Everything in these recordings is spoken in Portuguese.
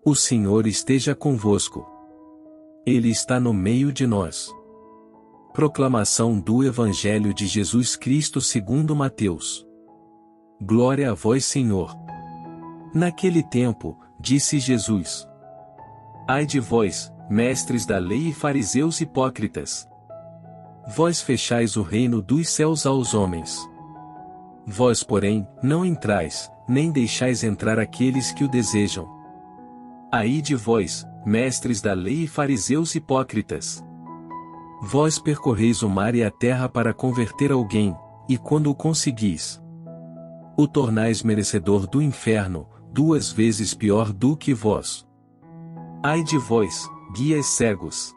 O Senhor esteja convosco. Ele está no meio de nós. Proclamação do Evangelho de Jesus Cristo segundo Mateus. Glória a vós, Senhor. Naquele tempo, disse Jesus: Ai de vós, mestres da lei e fariseus hipócritas! Vós fechais o reino dos céus aos homens. Vós, porém, não entrais, nem deixais entrar aqueles que o desejam. Ai de vós, mestres da lei e fariseus hipócritas! Vós percorreis o mar e a terra para converter alguém, e quando o conseguis, o tornais merecedor do inferno, 2 vezes pior do que vós. Ai de vós, guias cegos!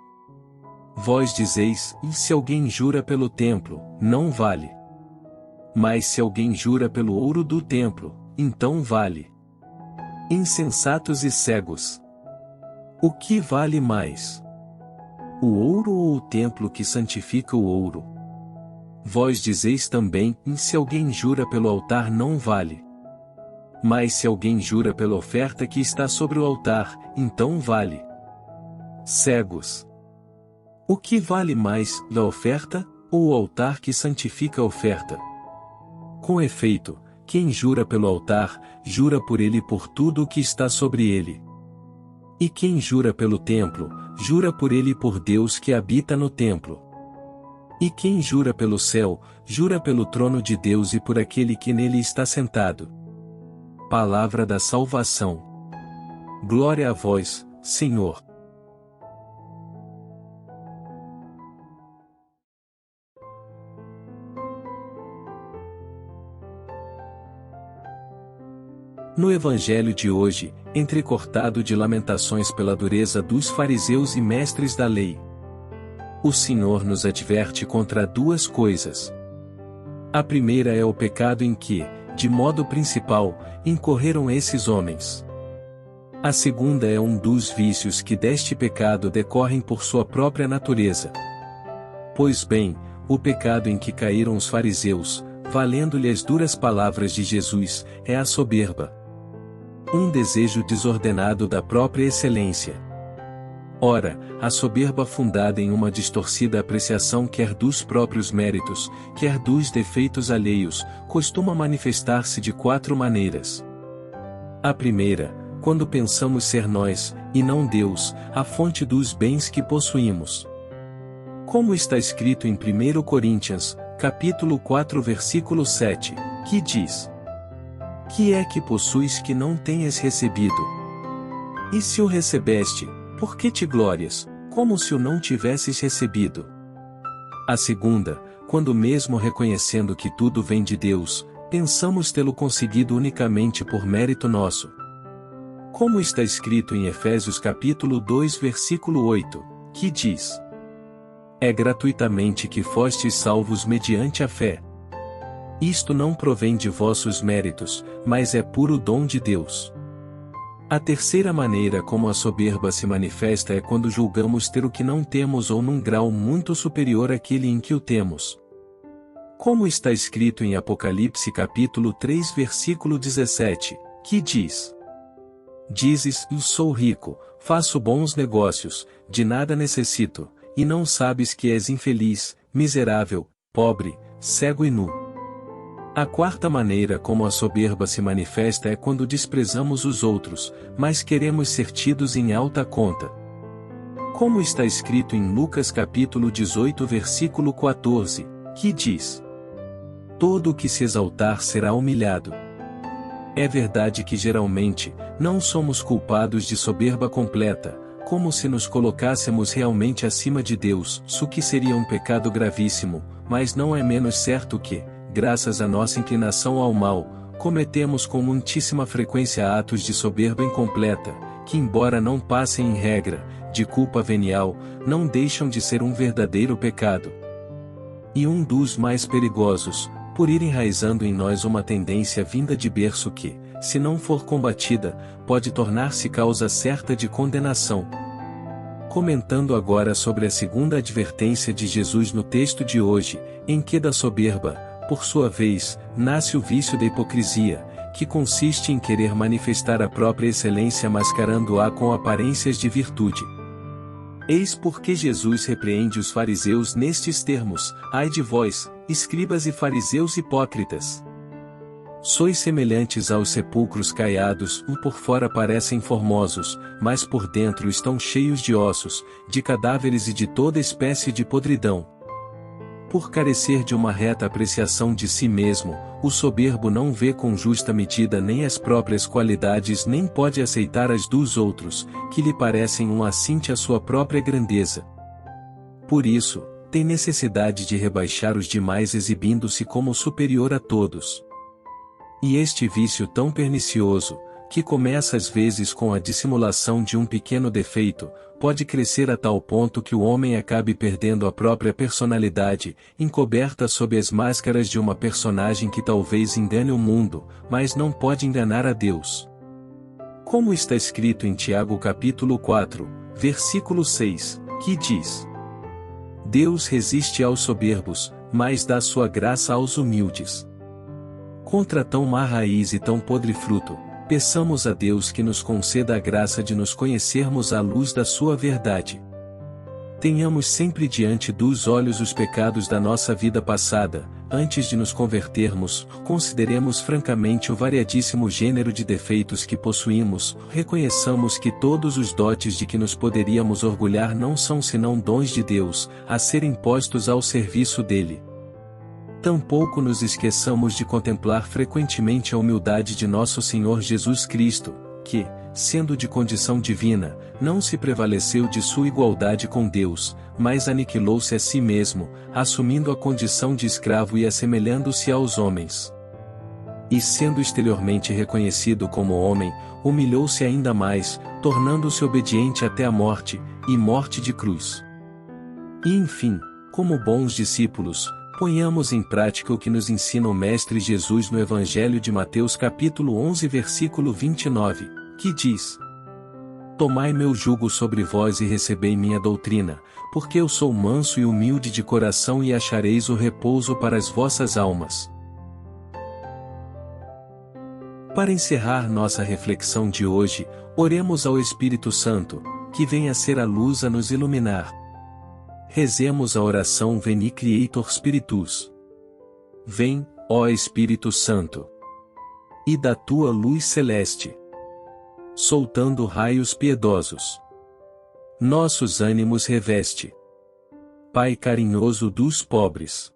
Vós dizeis: e se alguém jura pelo templo, não vale. Mas se alguém jura pelo ouro do templo, então vale. Insensatos e cegos! O que vale mais? O ouro ou o templo que santifica o ouro? Vós dizeis também: e se alguém jura pelo altar não vale. Mas se alguém jura pela oferta que está sobre o altar, então vale. Cegos! O que vale mais, a oferta, ou o altar que santifica a oferta? Com efeito, quem jura pelo altar, jura por ele e por tudo o que está sobre ele. E quem jura pelo templo, jura por ele e por Deus que habita no templo. E quem jura pelo céu, jura pelo trono de Deus e por aquele que nele está sentado. Palavra da salvação. Glória a vós, Senhor. No Evangelho de hoje, entrecortado de lamentações pela dureza dos fariseus e mestres da lei, o Senhor nos adverte contra 2 coisas. A primeira é o pecado em que, de modo principal, incorreram esses homens. A segunda é um dos vícios que deste pecado decorrem por sua própria natureza. Pois bem, o pecado em que caíram os fariseus, valendo-lhe as duras palavras de Jesus, é a soberba. Um desejo desordenado da própria excelência. Ora, a soberba fundada em uma distorcida apreciação quer dos próprios méritos, quer dos defeitos alheios, costuma manifestar-se de 4 maneiras. A primeira, quando pensamos ser nós, e não Deus, a fonte dos bens que possuímos. Como está escrito em 1 Coríntios, capítulo 4 versículo 7, que diz: Que é que possuis que não tenhas recebido? E se o recebeste, por que te glórias, como se o não tivesses recebido? A segunda, quando mesmo reconhecendo que tudo vem de Deus, pensamos tê-lo conseguido unicamente por mérito nosso. Como está escrito em Efésios capítulo 2 versículo 8, que diz: É gratuitamente que fostes salvos mediante a fé. Isto não provém de vossos méritos, mas é puro dom de Deus. A terceira maneira como a soberba se manifesta é quando julgamos ter o que não temos ou num grau muito superior àquele em que o temos. Como está escrito em Apocalipse capítulo 3 versículo 17, que diz: Dizes: Eu sou rico, faço bons negócios, de nada necessito, e não sabes que és infeliz, miserável, pobre, cego e nu. A quarta maneira como a soberba se manifesta é quando desprezamos os outros, mas queremos ser tidos em alta conta. Como está escrito em Lucas capítulo 18 versículo 14, que diz: Todo o que se exaltar será humilhado. É verdade que geralmente, não somos culpados de soberba completa, como se nos colocássemos realmente acima de Deus, o que seria um pecado gravíssimo, mas não é menos certo que, graças à nossa inclinação ao mal, cometemos com muitíssima frequência atos de soberba incompleta, que embora não passem em regra, de culpa venial, não deixam de ser um verdadeiro pecado. E um dos mais perigosos, por ir enraizando em nós uma tendência vinda de berço que, se não for combatida, pode tornar-se causa certa de condenação. Comentando agora sobre a segunda advertência de Jesus no texto de hoje, em que da soberba, por sua vez, nasce o vício da hipocrisia, que consiste em querer manifestar a própria excelência mascarando-a com aparências de virtude. Eis porque Jesus repreende os fariseus nestes termos: ai de vós, escribas e fariseus hipócritas! Sois semelhantes aos sepulcros caiados, por fora parecem formosos, mas por dentro estão cheios de ossos, de cadáveres e de toda espécie de podridão. Por carecer de uma reta apreciação de si mesmo, o soberbo não vê com justa medida nem as próprias qualidades nem pode aceitar as dos outros, que lhe parecem um assinte à sua própria grandeza. Por isso, tem necessidade de rebaixar os demais exibindo-se como superior a todos. E este vício tão pernicioso, que começa às vezes com a dissimulação de um pequeno defeito, pode crescer a tal ponto que o homem acabe perdendo a própria personalidade, encoberta sob as máscaras de uma personagem que talvez engane o mundo, mas não pode enganar a Deus. Como está escrito em Tiago capítulo 4, versículo 6, que diz: Deus resiste aos soberbos, mas dá sua graça aos humildes. Contra tão má raiz e tão podre fruto, peçamos a Deus que nos conceda a graça de nos conhecermos à luz da sua verdade. Tenhamos sempre diante dos olhos os pecados da nossa vida passada, antes de nos convertermos, consideremos francamente o variadíssimo gênero de defeitos que possuímos, reconheçamos que todos os dotes de que nos poderíamos orgulhar não são senão dons de Deus, a serem postos ao serviço dele. Tampouco nos esqueçamos de contemplar frequentemente a humildade de nosso Senhor Jesus Cristo, que, sendo de condição divina, não se prevaleceu de sua igualdade com Deus, mas aniquilou-se a si mesmo, assumindo a condição de escravo e assemelhando-se aos homens. E sendo exteriormente reconhecido como homem, humilhou-se ainda mais, tornando-se obediente até a morte, e morte de cruz. E enfim, como bons discípulos, ponhamos em prática o que nos ensina o Mestre Jesus no Evangelho de Mateus capítulo 11 versículo 29, que diz: Tomai meu jugo sobre vós e recebei minha doutrina, porque eu sou manso e humilde de coração e achareis o repouso para as vossas almas. Para encerrar nossa reflexão de hoje, oremos ao Espírito Santo, que venha ser a luz a nos iluminar. Rezemos a oração Veni Creator Spiritus. Vem, ó Espírito Santo, e da tua luz celeste, soltando raios piedosos, nossos ânimos reveste. Pai carinhoso dos pobres,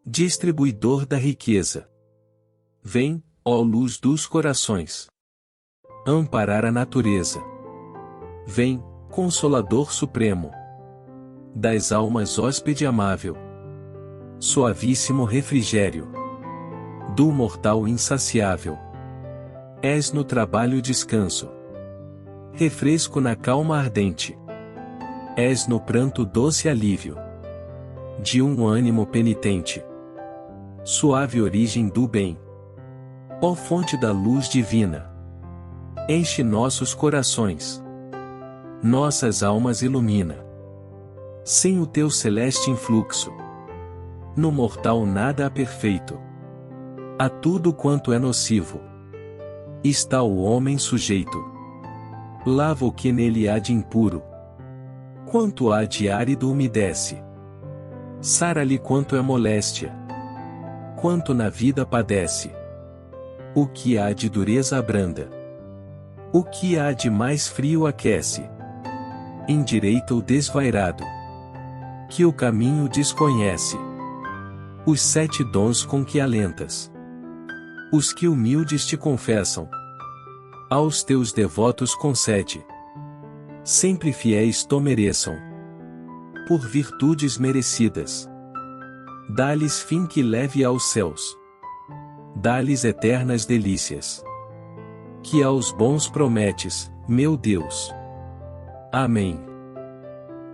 distribuidor da riqueza, vem, ó luz dos corações, amparar a natureza. Vem, Consolador Supremo, das almas hóspede amável, suavíssimo refrigério, do mortal insaciável. És no trabalho descanso, refresco na calma ardente. És no pranto doce alívio, de um ânimo penitente. Suave origem do bem, ó fonte da luz divina. Enche nossos corações, nossas almas ilumina. Sem o teu celeste influxo, no mortal nada há perfeito. A tudo quanto é nocivo, está o homem sujeito. Lava o que nele há de impuro, quanto há de árido umedece. Sara-lhe quanto é moléstia, quanto na vida padece. O que há de dureza abranda, o que há de mais frio aquece. Endireita o desvairado, que o caminho desconhece. Os 7 dons com que alentas os que humildes te confessam, aos teus devotos concede. Sempre fiéis to mereçam, por virtudes merecidas. Dá-lhes fim que leve aos céus, dá-lhes eternas delícias, que aos bons prometes, meu Deus. Amém.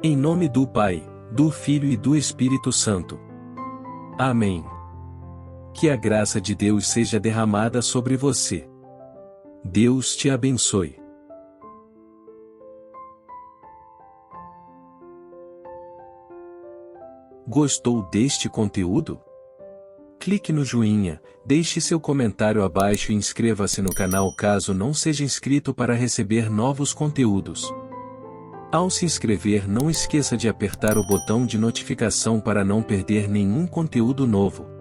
Em nome do Pai, do Filho e do Espírito Santo. Amém. Que a graça de Deus seja derramada sobre você. Deus te abençoe. Gostou deste conteúdo? Clique no joinha, deixe seu comentário abaixo e inscreva-se no canal caso não seja inscrito para receber novos conteúdos. Ao se inscrever, não esqueça de apertar o botão de notificação para não perder nenhum conteúdo novo.